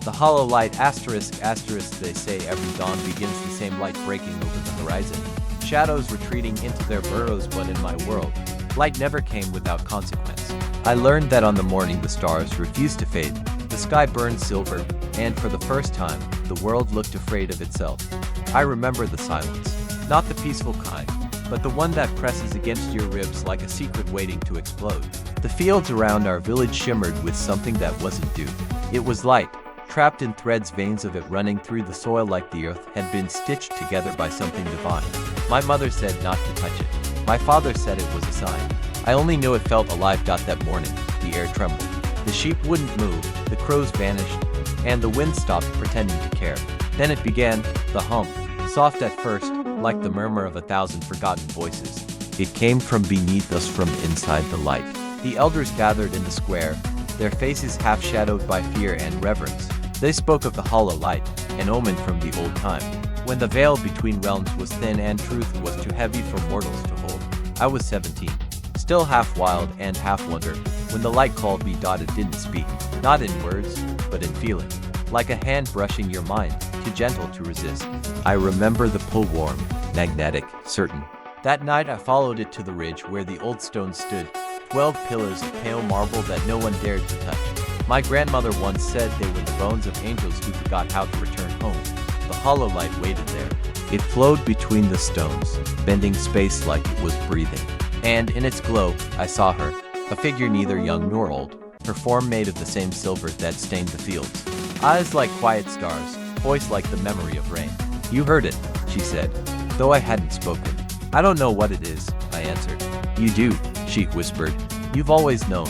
The hollow light asterisk asterisk, they say every dawn begins the same light breaking over the horizon. Shadows retreating into their burrows, but in my world, light never came without consequence. I learned that on the morning the stars refused to fade, the sky burned silver, and for the first time, the world looked afraid of itself. I remember the silence, not the peaceful kind, but the one that presses against your ribs like a secret waiting to explode. The fields around our village shimmered with something that wasn't dew. It was light, trapped in threads, veins of it running through the soil like the earth had been stitched together by something divine. My mother said not to touch it. My father said it was a sign. I only knew it felt alive. That morning, the air trembled. The sheep wouldn't move, the crows vanished, and the wind stopped pretending to care. Then it began, the hum, soft at first, like the murmur of 1,000 forgotten voices. It came from beneath us, from inside the light. The elders gathered in the square, their faces half shadowed by fear and reverence. They spoke of the hollow light, an omen from the old time, when the veil between realms was thin and truth was too heavy for mortals to hold. I was 17, still half wild and half wonder, when the light called me. It didn't speak, not in words, but in feeling, like a hand brushing your mind, too gentle to resist. I remember the pull, warm, magnetic, certain. That night I followed it to the ridge where the old stone stood, 12 pillars of pale marble that no one dared to touch. My grandmother once said they were the bones of angels who forgot how to return home. The hollow light waited there. It flowed between the stones, bending space like it was breathing. And in its glow, I saw her, a figure neither young nor old, her form made of the same silver that stained the fields. Eyes like quiet stars, voice like the memory of rain. You heard it, she said, though I hadn't spoken. I don't know what it is, I answered. You do, she whispered. You've always known.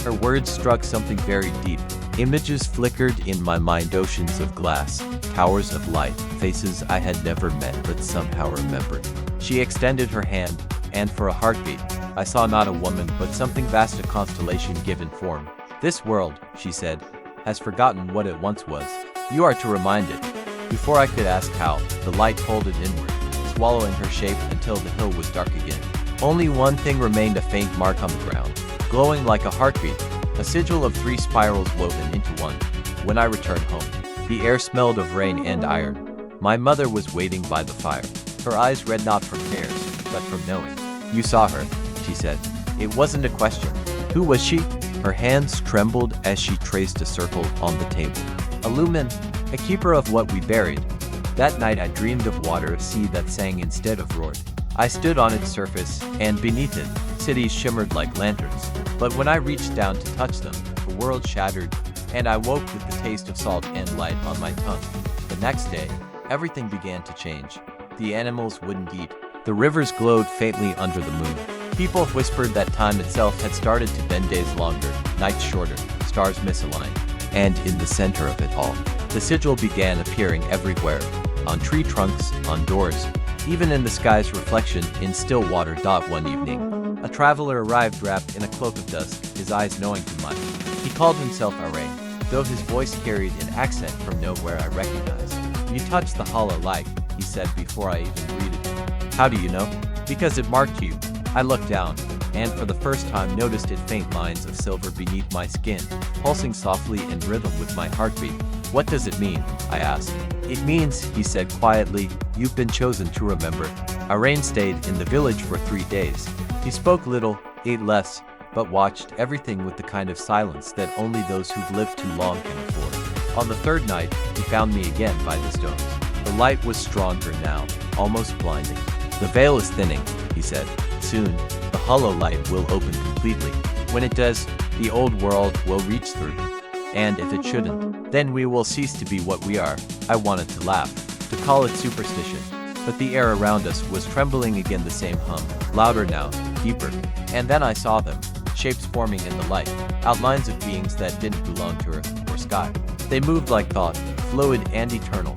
Her words struck something very deep. Images flickered in my mind, oceans of glass, towers of light, faces I had never met but somehow remembered. She extended her hand, and for a heartbeat, I saw not a woman but something vast, a constellation given form. This world, she said, has forgotten what it once was. You are to remind it. Before I could ask how, the light folded inward, swallowing her shape until the hill was dark again. Only one thing remained, a faint mark on the ground, glowing like a heartbeat, a sigil of 3 spirals woven into one. When I returned home, the air smelled of rain and iron. My mother was waiting by the fire, her eyes red not from tears, but from knowing. You saw her, she said. It wasn't a question. Who was she? Her hands trembled as she traced a circle on the table. A lumen, a keeper of what we buried. That night I dreamed of water, a sea that sang instead of roared. I stood on its surface, and beneath it, cities shimmered like lanterns. But when I reached down to touch them, the world shattered, and I woke with the taste of salt and light on my tongue. The next day, everything began to change. The animals wouldn't eat. The rivers glowed faintly under the moon. People whispered that time itself had started to bend, days longer, nights shorter, stars misaligned. And in the center of it all, the sigil began appearing everywhere, on tree trunks, on doors, even in the sky's reflection in still water. One evening, a traveler arrived wrapped in a cloak of dusk, his eyes knowing too much. He called himself Arain, though his voice carried an accent from nowhere I recognized. You touched the hollow light, he said before I even greeted him. How do you know? Because it marked you. I looked down, and for the first time noticed it, faint lines of silver beneath my skin, pulsing softly in rhythm with my heartbeat. What does it mean? I asked. It means, he said quietly, you've been chosen to remember. Arain stayed in the village for 3 days. He spoke little, ate less, but watched everything with the kind of silence that only those who've lived too long can afford. On the 3rd night, he found me again by the stones. The light was stronger now, almost blinding. The veil is thinning, he said. Soon, the hollow light will open completely. When it does, the old world will reach through. And if it shouldn't, then we will cease to be what we are. I wanted to laugh, to call it superstition. But the air around us was trembling again, the same hum, louder now, deeper. And then I saw them, shapes forming in the light, outlines of beings that didn't belong to earth or sky. They moved like thought, fluid and eternal.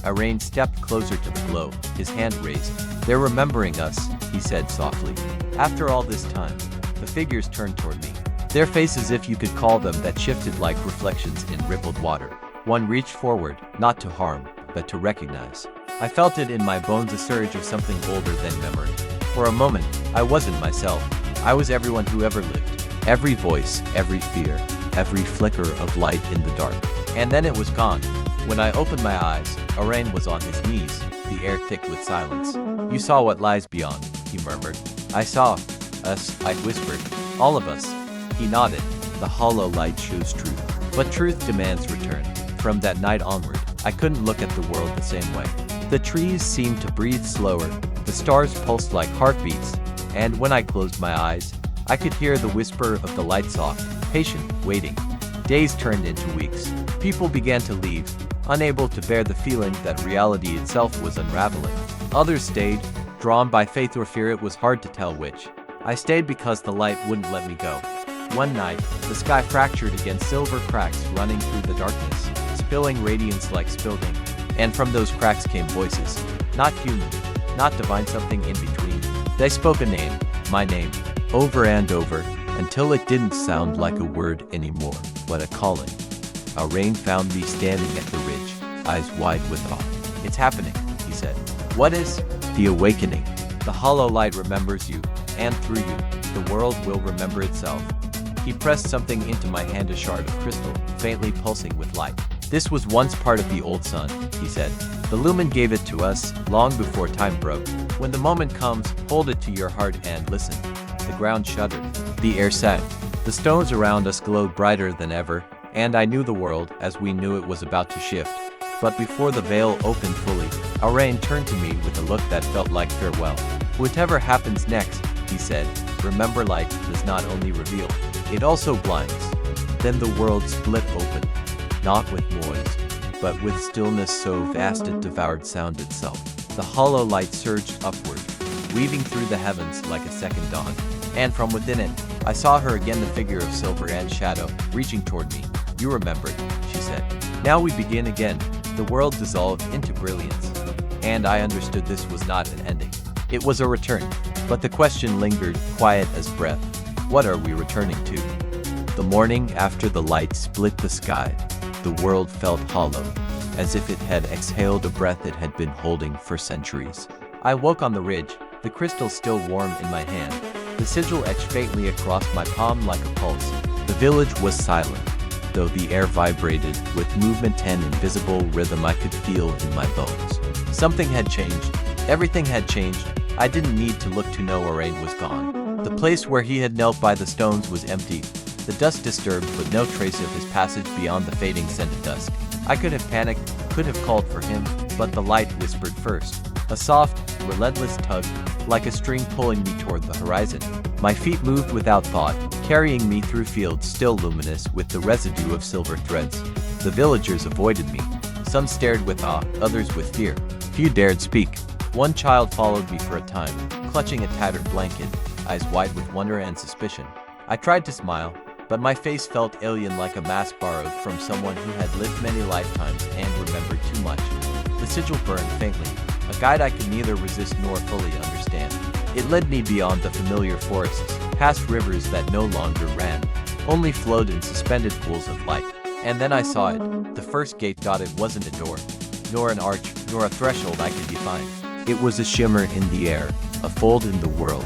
Arain stepped closer to the glow, his hand raised. They're remembering us, he said softly. After all this time, the figures turned toward me. Their faces, if you could call them, that shifted like reflections in rippled water. One reached forward, not to harm, but to recognize. I felt it in my bones, a surge of something older than memory. For a moment, I wasn't myself. I was everyone who ever lived. Every voice, every fear, every flicker of light in the dark. And then it was gone. When I opened my eyes, Arain was on his knees, the air thick with silence. "You saw what lies beyond," he murmured. "I saw. Us," I whispered. "All of us." He nodded. "The hollow light shows truth. But truth demands return." From that night onward, I couldn't look at the world the same way. The trees seemed to breathe slower, the stars pulsed like heartbeats, and when I closed my eyes, I could hear the whisper of the light soft, patient, waiting. Days turned into weeks. People began to leave, unable to bear the feeling that reality itself was unraveling. Others stayed, drawn by faith or fear. It was hard to tell which. I stayed because the light wouldn't let me go. One night, the sky fractured against silver cracks running through the darkness, spilling radiance like spilled ink. And from those cracks came voices. Not human, not divine, something in between. They spoke a name, my name, over and over, until it didn't sound like a word anymore, but a calling. Arain found me standing at the ridge, eyes wide with awe. "It's happening," he said. "What is?" "The awakening. The hollow light remembers you, and through you, the world will remember itself." He pressed something into my hand, a shard of crystal, faintly pulsing with light. "This was once part of the old sun," he said. "The lumen gave it to us, long before time broke. When the moment comes, hold it to your heart and listen." The ground shuddered. The air sank. The stones around us glowed brighter than ever, and I knew the world, as we knew it, was about to shift. But before the veil opened fully, Arain turned to me with a look that felt like farewell. "Whatever happens next," he said, "remember, light does not only reveal, it also blinds." Then the world split open, not with noise, but with stillness so vast it devoured sound itself. The hollow light surged upward, weaving through the heavens like a second dawn. And from within it, I saw her again, the figure of silver and shadow, reaching toward me. "You remembered," she said. "Now we begin again." The world dissolved into brilliance, and I understood this was not an ending. It was a return. But the question lingered, quiet as breath. What are we returning to? The morning after the light split the sky, the world felt hollow, as if it had exhaled a breath it had been holding for centuries. I woke on the ridge, the crystal still warm in my hand, the sigil etched faintly across my palm like a pulse. The village was silent, though the air vibrated with movement and invisible rhythm I could feel in my bones. Something had changed. Everything had changed. I didn't need to look to know Arain was gone. The place where he had knelt by the stones was empty, the dust disturbed, but no trace of his passage beyond the fading scent of dusk. I could have panicked, could have called for him, but the light whispered first. A soft, relentless tug, like a string pulling me toward the horizon. My feet moved without thought, carrying me through fields still luminous with the residue of silver threads. The villagers avoided me. Some stared with awe, others with fear. Few dared speak. One child followed me for a time, clutching a tattered blanket, eyes wide with wonder and suspicion. I tried to smile, but my face felt alien, like a mask borrowed from someone who had lived many lifetimes and remembered too much. The sigil burned faintly, a guide I could neither resist nor fully understand. It led me beyond the familiar forests, past rivers that no longer ran, only flowed in suspended pools of light. And then I saw it, the first gate. It wasn't a door, nor an arch, nor a threshold I could define. It was a shimmer in the air, a fold in the world,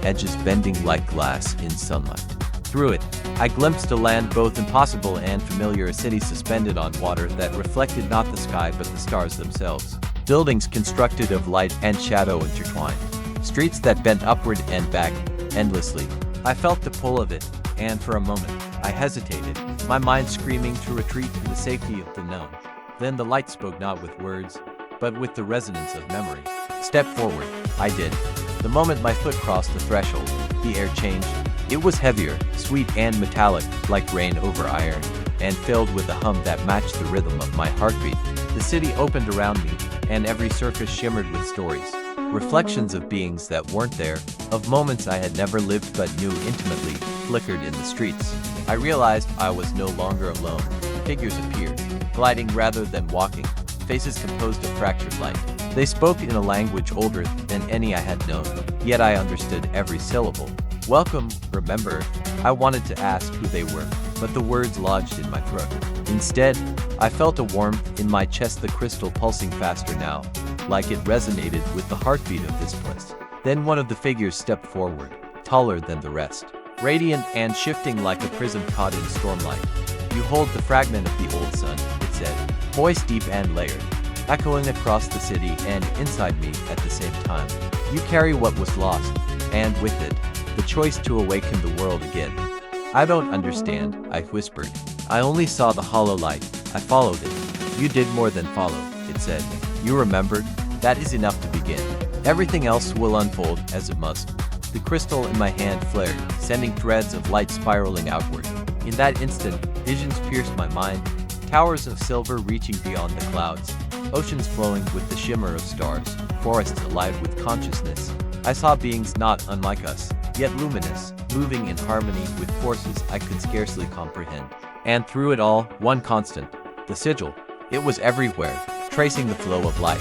edges bending like glass in sunlight. Through it, I glimpsed a land both impossible and familiar, a city suspended on water that reflected not the sky but the stars themselves. Buildings constructed of light and shadow intertwined. Streets that bent upward and back, endlessly. I felt the pull of it, and for a moment, I hesitated, my mind screaming to retreat to the safety of the known. Then the light spoke, not with words, but with the resonance of memory. Step forward. I did. The moment my foot crossed the threshold, the air changed. It was heavier, sweet and metallic, like rain over iron, and filled with a hum that matched the rhythm of my heartbeat. The city opened around me, and every surface shimmered with stories. Reflections of beings that weren't there, of moments I had never lived but knew intimately, flickered in the streets. I realized I was no longer alone. Figures appeared, gliding rather than walking, faces composed of fractured light. They spoke in a language older than any I had known, yet I understood every syllable. Welcome, remember. I wanted to ask who they were, but the words lodged in my throat. Instead, I felt a warmth in my chest, the crystal pulsing faster now, like it resonated with the heartbeat of this place. Then one of the figures stepped forward, taller than the rest, radiant and shifting like a prism caught in stormlight. "You Behold the fragment of the old sun, it said, voice deep and layered, echoing across the city and inside me at the same time. You carry what was lost, and with it, the choice to awaken the world again. I don't understand, I whispered. I only saw the hollow light. I followed it. You did more than follow, it said. You remembered? That is enough to begin. Everything else will unfold as it must. The crystal in my hand flared, sending threads of light spiraling outward. In that instant, visions pierced my mind, towers of silver reaching beyond the clouds, oceans flowing with the shimmer of stars, forests alive with consciousness. I saw beings not unlike us, yet luminous, moving in harmony with forces I could scarcely comprehend. And through it all, one constant, the sigil. It was everywhere, tracing the flow of light,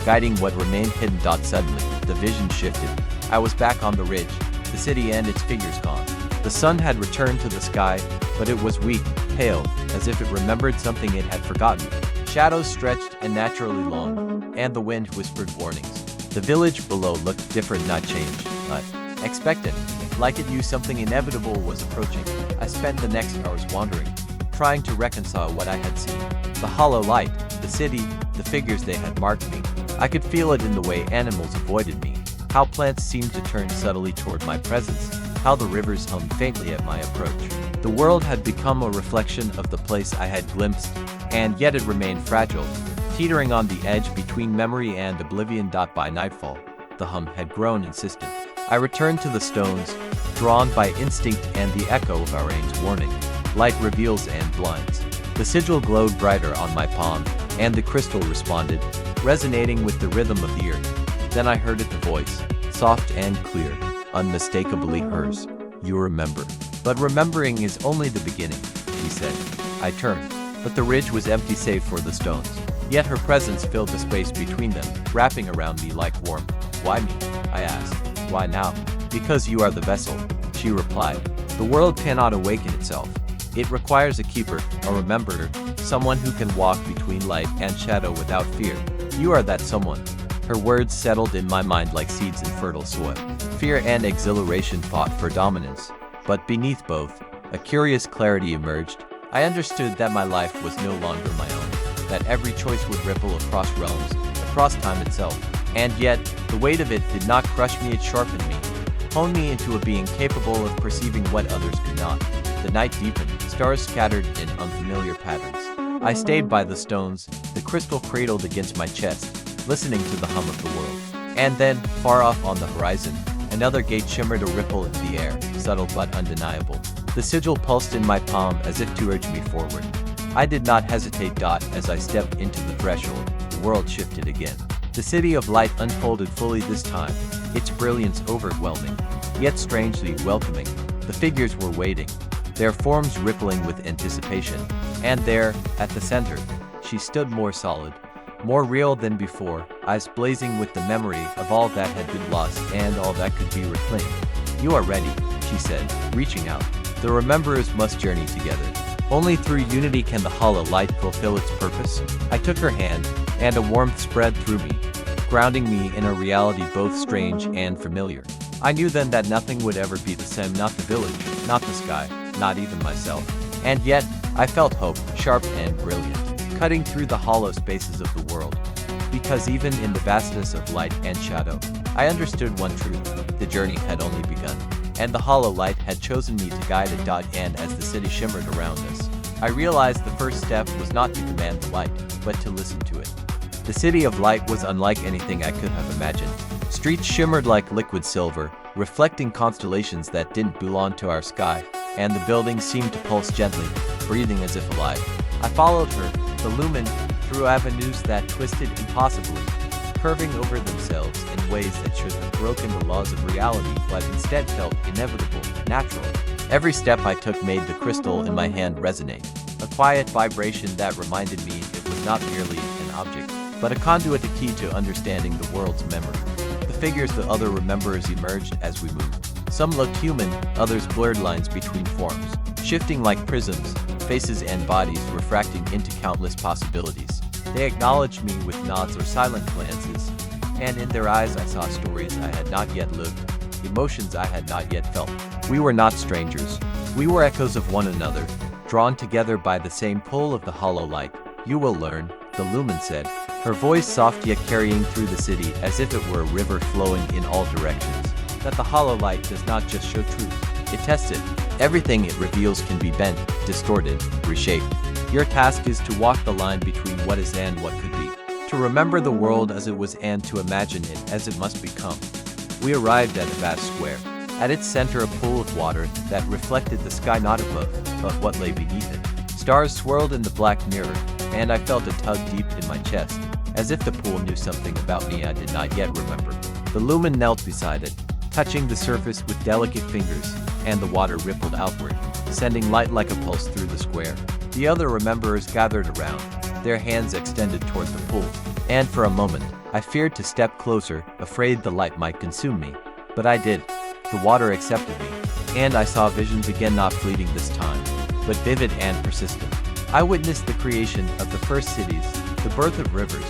guiding what remained hidden. Suddenly, the vision shifted. I was back on the ridge, the city and its figures gone. The sun had returned to the sky, but it was weak, pale, as if it remembered something it had forgotten. Shadows stretched unnaturally long, and the wind whispered warnings. The village below looked different, not changed, but expectant, like it knew something inevitable was approaching. I spent the next hours wandering, trying to reconcile what I had seen. The hollow light, the city, the figures they had marked me. I could feel it in the way animals avoided me, how plants seemed to turn subtly toward my presence, how the rivers hummed faintly at my approach. The world had become a reflection of the place I had glimpsed, and yet it remained fragile, teetering on the edge between memory and oblivion. By nightfall, the hum had grown insistent. I returned to the stones, drawn by instinct and the echo of our ancient warning. Light reveals and blinds. The sigil glowed brighter on my palm, and the crystal responded, resonating with the rhythm of the earth. Then I heard it, the voice, soft and clear, unmistakably hers. You remember. But remembering is only the beginning, she said. I turned, but the ridge was empty save for the stones. Yet her presence filled the space between them, wrapping around me like warmth. Why me? I asked. Why now? Because you are the vessel, she replied. The world cannot awaken itself. It requires a keeper, a rememberer, someone who can walk between light and shadow without fear. You are that someone. Her words settled in my mind like seeds in fertile soil. Fear and exhilaration fought for dominance. But beneath both, a curious clarity emerged. I understood that my life was no longer my own, that every choice would ripple across realms, across time itself. And yet, the weight of it did not crush me, it sharpened me, honed me into a being capable of perceiving what others could not. The night deepened, stars scattered in unfamiliar patterns. I stayed by the stones, the crystal cradled against my chest, listening to the hum of the world. And then, far off on the horizon, another gate shimmered, a ripple in the air, subtle but undeniable. The sigil pulsed in my palm as if to urge me forward. I did not hesitate. As I stepped into the threshold, the world shifted again. The city of light unfolded fully this time, its brilliance overwhelming, yet strangely welcoming. The figures were waiting, their forms rippling with anticipation. And there, at the center, she stood more solid, more real than before, eyes blazing with the memory of all that had been lost and all that could be reclaimed. You are ready, she said, reaching out. The rememberers must journey together. Only through unity can the hollow light fulfill its purpose. I took her hand, and a warmth spread through me, grounding me in a reality both strange and familiar. I knew then that nothing would ever be the same, not the village, not the sky, not even myself. And yet, I felt hope, sharp and brilliant, cutting through the hollow spaces of the world. Because even in the vastness of light and shadow, I understood one truth: the journey had only begun. And the hollow light had chosen me to guide it. And as the city shimmered around us, I realized the first step was not to command the light, but to listen to it. The city of light was unlike anything I could have imagined. Streets shimmered like liquid silver, reflecting constellations that didn't belong to our sky, and the buildings seemed to pulse gently, breathing as if alive. I followed her, illumined, through avenues that twisted impossibly, curving over themselves in ways that should have broken the laws of reality but instead felt inevitable, natural. Every step I took made the crystal in my hand resonate, a quiet vibration that reminded me it was not merely an object, but a conduit, a key to understanding the world's memory. The figures, the other rememberers, emerged as we moved. Some looked human, others blurred lines between forms, shifting like prisms, faces and bodies refracting into countless possibilities. They acknowledged me with nods or silent glances, and in their eyes I saw stories I had not yet lived, emotions I had not yet felt. We were not strangers. We were echoes of one another, drawn together by the same pull of the hollow light. You will learn, the lumen said, her voice soft yet carrying through the city as if it were a river flowing in all directions. That the hollow light does not just show truth, it tests it. Everything it reveals can be bent, distorted, reshaped. Your task is to walk the line between what is and what could be. To remember the world as it was and to imagine it as it must become. We arrived at a vast square. At its center a pool of water that reflected the sky not above, but what lay beneath it. Stars swirled in the black mirror, and I felt a tug deep in my chest, as if the pool knew something about me I did not yet remember. The lumen knelt beside it, touching the surface with delicate fingers, and the water rippled outward, sending light like a pulse through the square. The other rememberers gathered around, their hands extended toward the pool, and for a moment, I feared to step closer, afraid the light might consume me. But I did. The water accepted me, and I saw visions again, not fleeting this time, but vivid and persistent. I witnessed the creation of the first cities, the birth of rivers,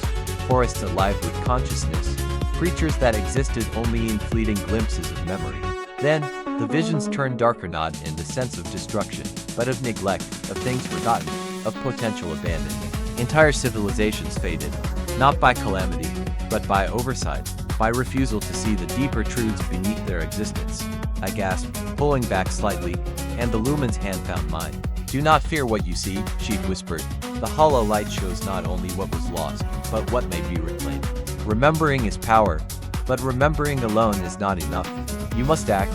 forests alive with consciousness, creatures that existed only in fleeting glimpses of memory. Then, the visions turned darker, not in the sense of destruction, but of neglect, of things forgotten, of potential abandonment. Entire civilizations faded, not by calamity, but by oversight, by refusal to see the deeper truths beneath their existence. I gasped, pulling back slightly, and the lumen's hand found mine. Do not fear what you see, she whispered. The hollow light shows not only what was lost, but what may be reclaimed. Remembering is power, but remembering alone is not enough. You must act.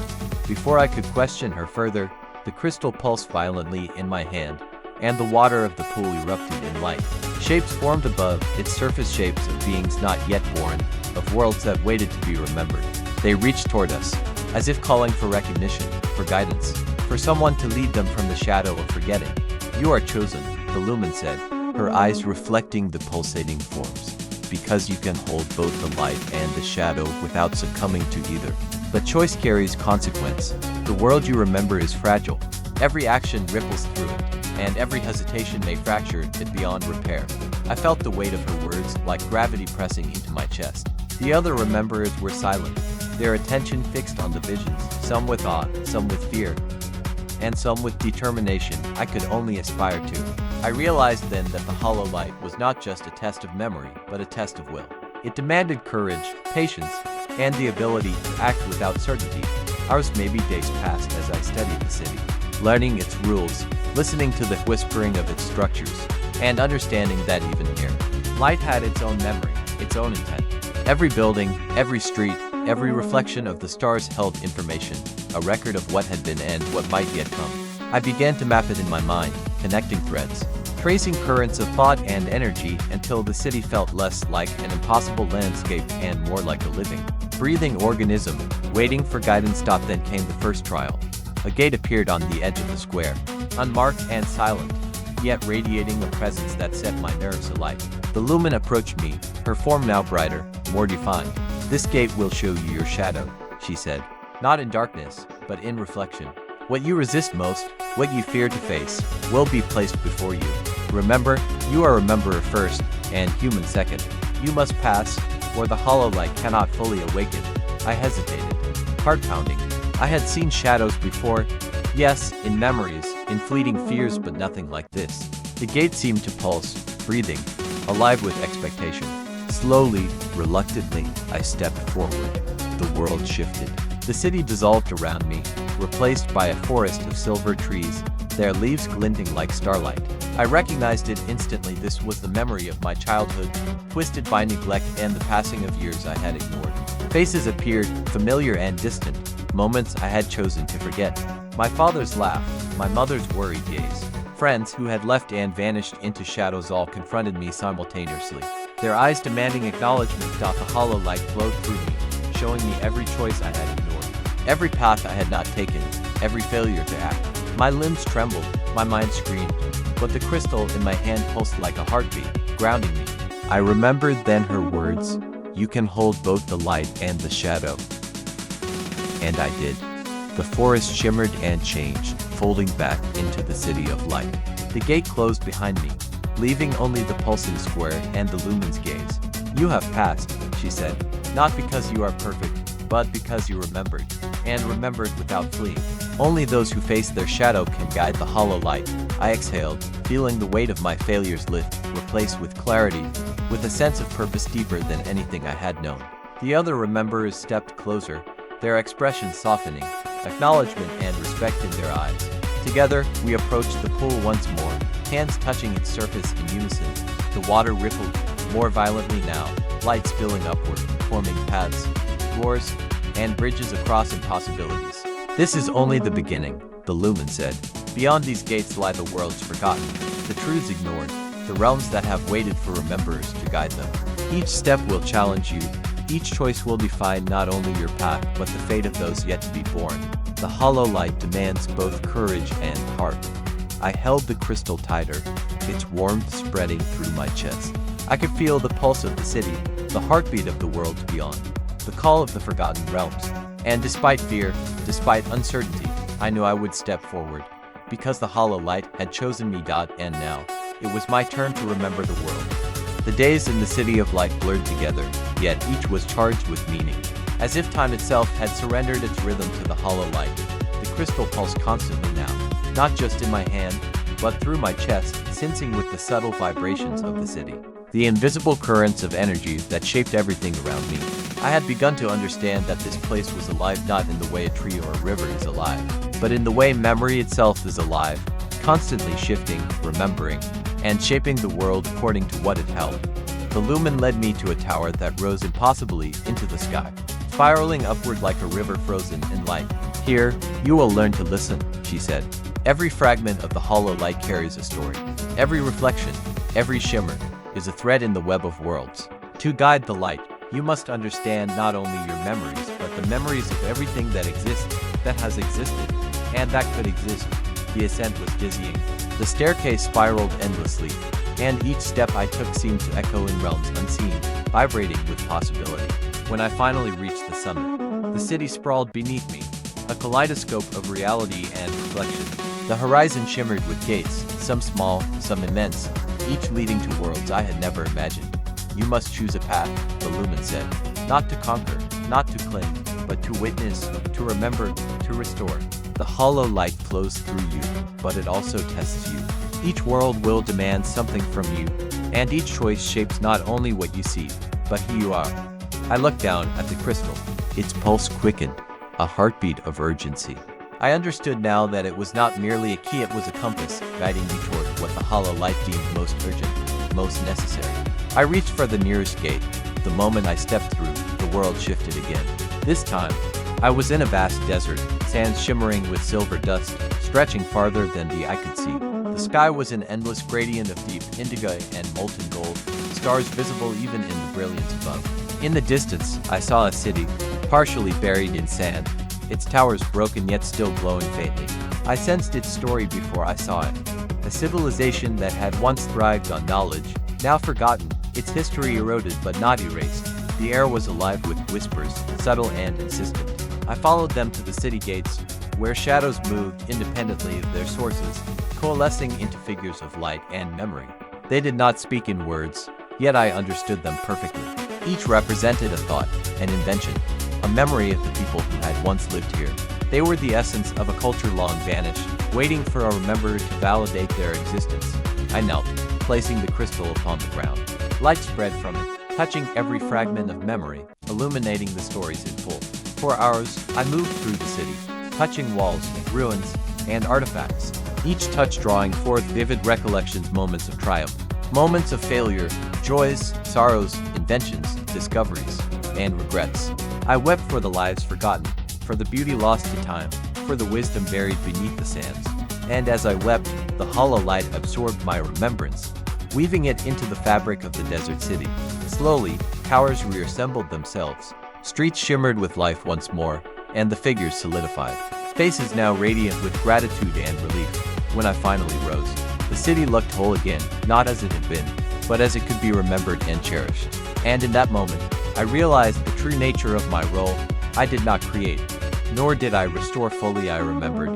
Before I could question her further, the crystal pulsed violently in my hand, and the water of the pool erupted in light. Shapes formed above, its surface shapes of beings not yet born, of worlds that waited to be remembered. They reached toward us, as if calling for recognition, for guidance, for someone to lead them from the shadow of forgetting. You are chosen, the lumen said, her eyes reflecting the pulsating forms, because you can hold both the light and the shadow without succumbing to either. But choice carries consequence. The world you remember is fragile. Every action ripples through it, and every hesitation may fracture it beyond repair. I felt the weight of her words like gravity pressing into my chest. The other rememberers were silent, their attention fixed on the visions, some with awe, some with fear, and some with determination I could only aspire to. I realized then that the hollow light was not just a test of memory, but a test of will. It demanded courage, patience, and the ability to act without certainty. Hours, maybe days passed as I studied the city, learning its rules, listening to the whispering of its structures, and understanding that even here, light had its own memory, its own intent. Every building, every street, every reflection of the stars held information, a record of what had been and what might yet come. I began to map it in my mind, connecting threads, tracing currents of thought and energy until the city felt less like an impossible landscape and more like a living, breathing organism, waiting for guidance. Then came the first trial. A gate appeared on the edge of the square, unmarked and silent, yet radiating a presence that set my nerves alight. The lumen approached me, her form now brighter, more defined. This gate will show you your shadow, she said, not in darkness, but in reflection. What you resist most, what you fear to face, will be placed before you. Remember, you are a rememberer first, and human second. You must pass, or the hollow light cannot fully awaken. I hesitated, heart pounding. I had seen shadows before, yes, in memories, in fleeting fears, but nothing like this. The gate seemed to pulse, breathing, alive with expectation. Slowly, reluctantly, I stepped forward. The world shifted. The city dissolved around me, replaced by a forest of silver trees, their leaves glinting like starlight. I recognized it instantly. This was the memory of my childhood, twisted by neglect and the passing of years I had ignored. Faces appeared, familiar and distant, moments I had chosen to forget. My father's laugh, my mother's worried gaze. Friends who had left and vanished into shadows all confronted me simultaneously, their eyes demanding acknowledgement. The hollow light flowed through me, showing me every choice I had ignored, every path I had not taken, every failure to act. My limbs trembled, my mind screamed, but the crystal in my hand pulsed like a heartbeat, grounding me. I remembered then her words, "You can hold both the light and the shadow." And I did. The forest shimmered and changed, folding back into the city of light. The gate closed behind me, leaving only the pulsing square and the lumen's gaze. "You have passed," she said, "not because you are perfect, but because you remembered, and remembered without fleeing. Only those who face their shadow can guide the hollow light, I exhaled, feeling the weight of my failures lift, replaced with clarity, with a sense of purpose deeper than anything I had known. The other rememberers stepped closer, their expressions softening, acknowledgement and respect in their eyes. Together, we approached the pool once more, hands touching its surface in unison. The water rippled, more violently now, light spilling upward, forming paths, doors, and bridges across impossibilities. "This is only the beginning," the lumen said. "Beyond these gates lie the worlds forgotten, the truths ignored, the realms that have waited for rememberers to guide them. Each step will challenge you, each choice will define not only your path but the fate of those yet to be born. The hollow light demands both courage and heart." I held the crystal tighter, its warmth spreading through my chest. I could feel the pulse of the city, the heartbeat of the worlds beyond, the call of the forgotten realms. And despite fear, despite uncertainty, I knew I would step forward, because the hollow light had chosen me. And now, it was my turn to remember the world. The days in the city of light blurred together, yet each was charged with meaning. As if time itself had surrendered its rhythm to the hollow light, the crystal pulsed constantly now, not just in my hand, but through my chest, sensing with the subtle vibrations of the city. The invisible currents of energy that shaped everything around me. I had begun to understand that this place was alive not in the way a tree or a river is alive, but in the way memory itself is alive, constantly shifting, remembering, and shaping the world according to what it held. The lumen led me to a tower that rose impossibly into the sky, spiraling upward like a river frozen in light. "Here, you will learn to listen," she said. "Every fragment of the hollow light carries a story. Every reflection, every shimmer, is a thread in the web of worlds. To guide the light, you must understand not only your memories, but the memories of everything that exists, that has existed, and that could exist." The ascent was dizzying. The staircase spiraled endlessly, and each step I took seemed to echo in realms unseen, vibrating with possibility. When I finally reached the summit, the city sprawled beneath me, a kaleidoscope of reality and reflection. The horizon shimmered with gates, some small, some immense, each leading to worlds I had never imagined. "You must choose a path," the lumen said. "Not to conquer, not to cling, but to witness, to remember, to restore. The hollow light flows through you, but it also tests you. Each world will demand something from you, and each choice shapes not only what you see, but who you are." I looked down at the crystal. Its pulse quickened, a heartbeat of urgency. I understood now that it was not merely a key, it was a compass, guiding me toward what the hollow light deemed most urgent, most necessary. I reached for the nearest gate. The moment I stepped through, the world shifted again. This time, I was in a vast desert, sands shimmering with silver dust, stretching farther than the eye could see. The sky was an endless gradient of deep indigo and molten gold, stars visible even in the brilliance above. In the distance, I saw a city, partially buried in sand, its towers broken yet still glowing faintly. I sensed its story before I saw it. A civilization that had once thrived on knowledge, now forgotten, its history eroded but not erased. The air was alive with whispers, subtle and insistent. I followed them to the city gates, where shadows moved independently of their sources, coalescing into figures of light and memory. They did not speak in words, yet I understood them perfectly. Each represented a thought, an invention, a memory of the people who had once lived here. They were the essence of a culture long vanished, waiting for a rememberer to validate their existence. I knelt, placing the crystal upon the ground. Light spread from it, touching every fragment of memory, illuminating the stories in full. For hours, I moved through the city, touching walls, ruins, and artifacts, each touch drawing forth vivid recollections, moments of triumph, moments of failure, joys, sorrows, inventions, discoveries, and regrets. I wept for the lives forgotten, for the beauty lost to time, for the wisdom buried beneath the sands. And as I wept, the hollow light absorbed my remembrance, weaving it into the fabric of the desert city. Slowly, towers reassembled themselves. Streets shimmered with life once more, and the figures solidified. Faces now radiant with gratitude and relief. When I finally rose, the city looked whole again, not as it had been, but as it could be remembered and cherished. And in that moment, I realized the true nature of my role. I did not create, nor did I restore fully. I remembered,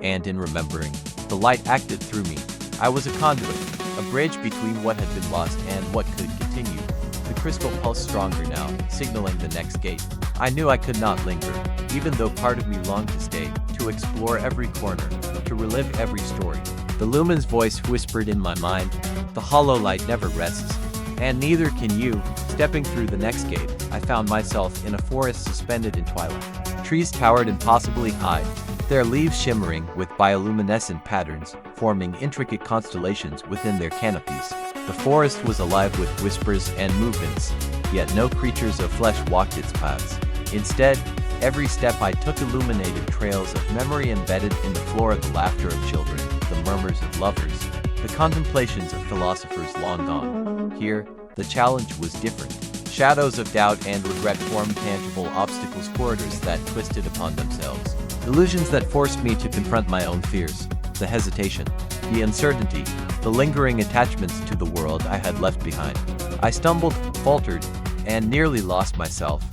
and in remembering, the light acted through me. I was a conduit, a bridge between what had been lost and what could continue. The crystal pulsed stronger now, signaling the next gate. I knew I could not linger, even though part of me longed to stay, to explore every corner, to relive every story. The lumen's voice whispered in my mind, "The hollow light never rests, and neither can you." Stepping through the next gate, I found myself in a forest suspended in twilight. Trees towered impossibly high, their leaves shimmering with bioluminescent patterns, forming intricate constellations within their canopies. The forest was alive with whispers and movements, yet no creatures of flesh walked its paths. Instead, every step I took illuminated trails of memory embedded in the floor, the laughter of children, the murmurs of lovers, the contemplations of philosophers long gone. Here, the challenge was different. Shadows of doubt and regret formed tangible obstacles, corridors that twisted upon themselves. Illusions that forced me to confront my own fears, the hesitation, the uncertainty, the lingering attachments to the world I had left behind. I stumbled, faltered, and nearly lost myself.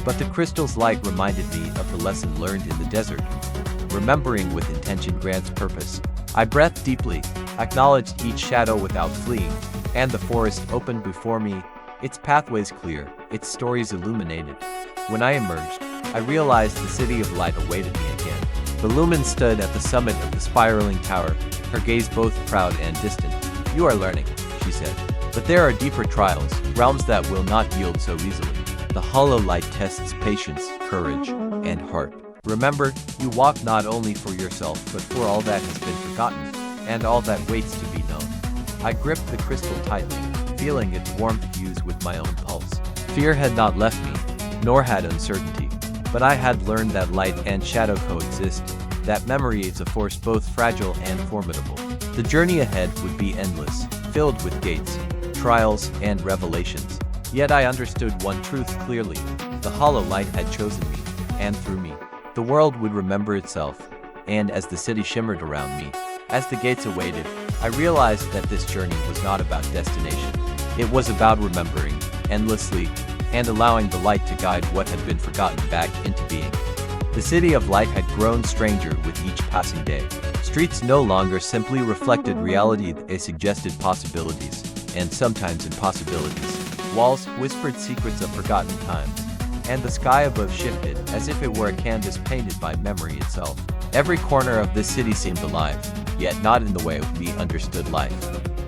But the crystal's light reminded me of the lesson learned in the desert. Remembering with intention grants purpose. I breathed deeply, acknowledged each shadow without fleeing, and the forest opened before me, its pathways clear, its stories illuminated. When I emerged, I realized the city of light awaited me again. The lumen stood at the summit of the spiraling tower, her gaze both proud and distant. "You are learning," she said. "But there are deeper trials, realms that will not yield so easily. The hollow light tests patience, courage, and heart. Remember, you walk not only for yourself but for all that has been forgotten, and all that waits to be known." I gripped the crystal tightly, feeling its warmth fuse with my own pulse. Fear had not left me, nor had uncertainty, but I had learned that light and shadow coexist, that memory is a force both fragile and formidable. The journey ahead would be endless, filled with gates, trials, and revelations. Yet I understood one truth clearly: the hollow light had chosen me, and through me, the world would remember itself. And as the city shimmered around me, as the gates awaited, I realized that this journey was not about destination. It was about remembering, endlessly, and allowing the light to guide what had been forgotten back into being. The city of light had grown stranger with each passing day. Streets no longer simply reflected reality, they suggested possibilities, and sometimes impossibilities. Walls whispered secrets of forgotten times, and the sky above shifted as if it were a canvas painted by memory itself. Every corner of this city seemed alive, yet not in the way we understood life,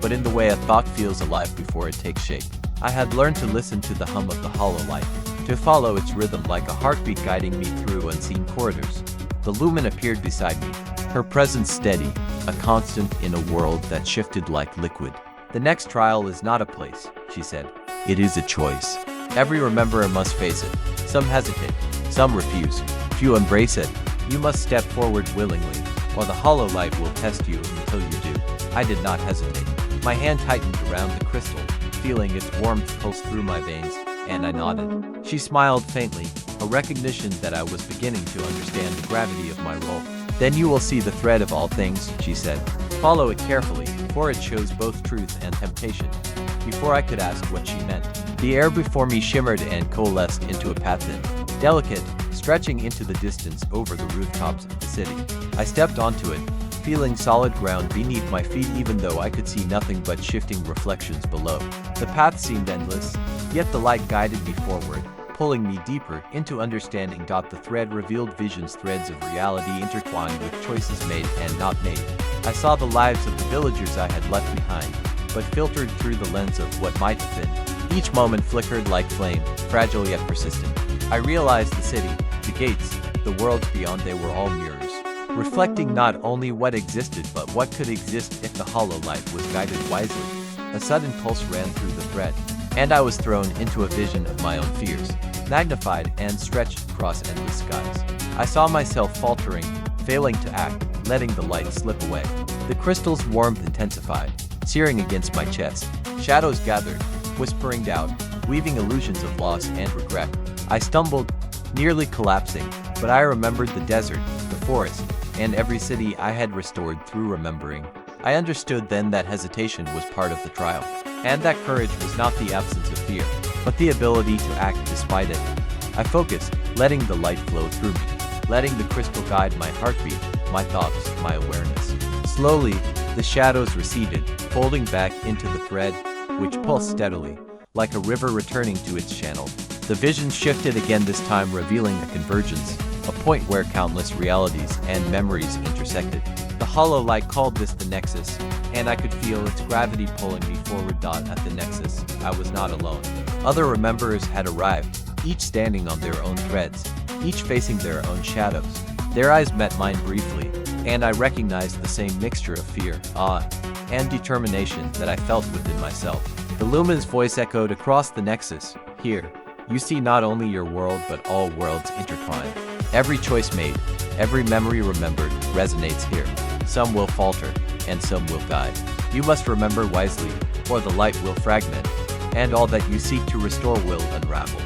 but in the way a thought feels alive before it takes shape. I had learned to listen to the hum of the hollow light, to follow its rhythm like a heartbeat guiding me through unseen corridors. The lumen appeared beside me, her presence steady, a constant in a world that shifted like liquid. "The next trial is not a place," she said. "It is a choice. Every rememberer must face it. Some hesitate, some refuse, few embrace it. You must step forward willingly, or the hollow light will test you until you do." I did not hesitate. My hand tightened around the crystal, feeling its warmth pulse through my veins, and I nodded. She smiled faintly, a recognition that I was beginning to understand the gravity of my role. "Then you will see the thread of all things," she said. "Follow it carefully, for it shows both truth and temptation." Before I could ask what she meant, the air before me shimmered and coalesced into a path thin, delicate, stretching into the distance over the rooftops of the city. I stepped onto it, feeling solid ground beneath my feet even though I could see nothing but shifting reflections below. The path seemed endless, yet the light guided me forward, pulling me deeper into understanding. The thread revealed visions, threads of reality intertwined with choices made and not made. I saw the lives of the villagers I had left behind, but filtered through the lens of what might have been. Each moment flickered like flame, fragile yet persistent. I realized the city, the gates, the worlds beyond, they were all mirrors, reflecting not only what existed but what could exist if the hollow light was guided wisely. A sudden pulse ran through the thread, and I was thrown into a vision of my own fears, magnified and stretched across endless skies. I saw myself faltering, failing to act, letting the light slip away. The crystal's warmth intensified, searing against my chest. Shadows gathered, whispering doubt, weaving illusions of loss and regret. I stumbled, nearly collapsing, but I remembered the desert, the forest, and every city I had restored through remembering. I understood then that hesitation was part of the trial, and that courage was not the absence of fear, but the ability to act despite it. I focused, letting the light flow through me, letting the crystal guide my heartbeat, my thoughts, my awareness. Slowly, the shadows receded, folding back into the thread, which pulsed steadily, like a river returning to its channel. The vision shifted again, this time revealing a convergence, a point where countless realities and memories intersected. The hollow light called this the Nexus, and I could feel its gravity pulling me forward. At the Nexus, I was not alone. Other rememberers had arrived, each standing on their own threads, each facing their own shadows. Their eyes met mine briefly, and I recognized the same mixture of fear, awe, and determination that I felt within myself. The Lumen's voice echoed across the Nexus. Here, you see not only your world but all worlds intertwined. Every choice made, every memory remembered resonates here. Some will falter, and some will guide. You must remember wisely, or the light will fragment, and all that you seek to restore will unravel.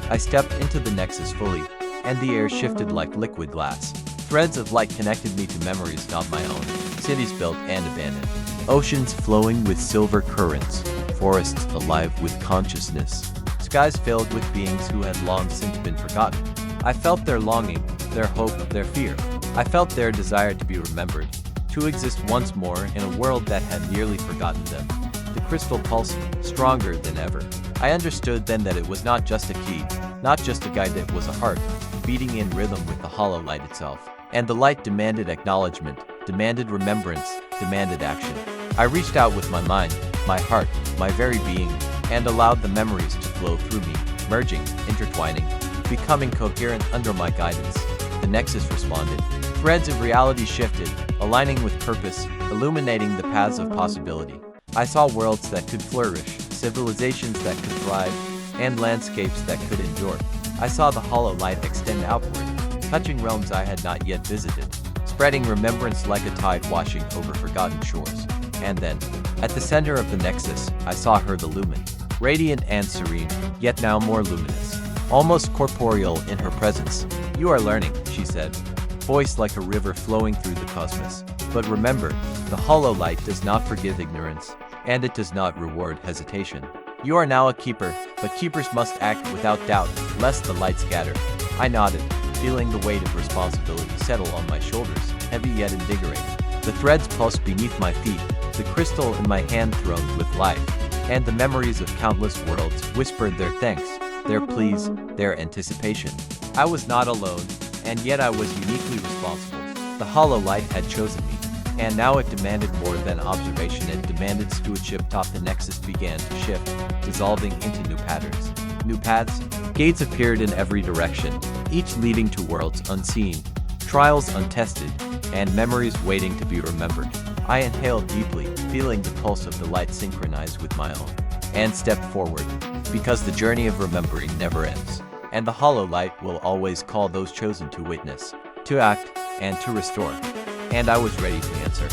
I stepped into the Nexus fully, and the air shifted like liquid glass. Threads of light connected me to memories not my own, cities built and abandoned, oceans flowing with silver currents, forests alive with consciousness, skies filled with beings who had long since been forgotten. I felt their longing, their hope, their fear. I felt their desire to be remembered, to exist once more in a world that had nearly forgotten them. The crystal pulsed, stronger than ever. I understood then that it was not just a key, not just a guide, it was a heart, beating in rhythm with the hollow light itself. And the light demanded acknowledgement, demanded remembrance, demanded action. I reached out with my mind, my heart, my very being, and allowed the memories to flow through me, merging, intertwining, becoming coherent under my guidance. The Nexus responded. Threads of reality shifted, aligning with purpose, illuminating the paths of possibility. I saw worlds that could flourish, civilizations that could thrive, and landscapes that could endure. I saw the hollow light extend outward, touching realms I had not yet visited, spreading remembrance like a tide washing over forgotten shores. And then, at the center of the Nexus, I saw her, the Lumen, radiant and serene, yet now more luminous, almost corporeal in her presence. You are learning, she said, voice like a river flowing through the cosmos. But remember, the hollow light does not forgive ignorance, and it does not reward hesitation. You are now a keeper, but keepers must act without doubt, lest the light scatter. I nodded, feeling the weight of responsibility settle on my shoulders, heavy yet invigorating. The threads pulsed beneath my feet, the crystal in my hand thrilled with life, and the memories of countless worlds whispered their thanks, their pleas, their anticipation. I was not alone, and yet I was uniquely responsible. The hollow light had chosen me, and now it demanded more than observation, it demanded stewardship. The Nexus began to shift, dissolving into new patterns. New paths, gates appeared in every direction, each leading to worlds unseen, trials untested, and memories waiting to be remembered. I inhaled deeply, feeling the pulse of the light synchronize with my own, and stepped forward, because the journey of remembering never ends, and the hollow light will always call those chosen to witness, to act, and to restore. And I was ready to answer.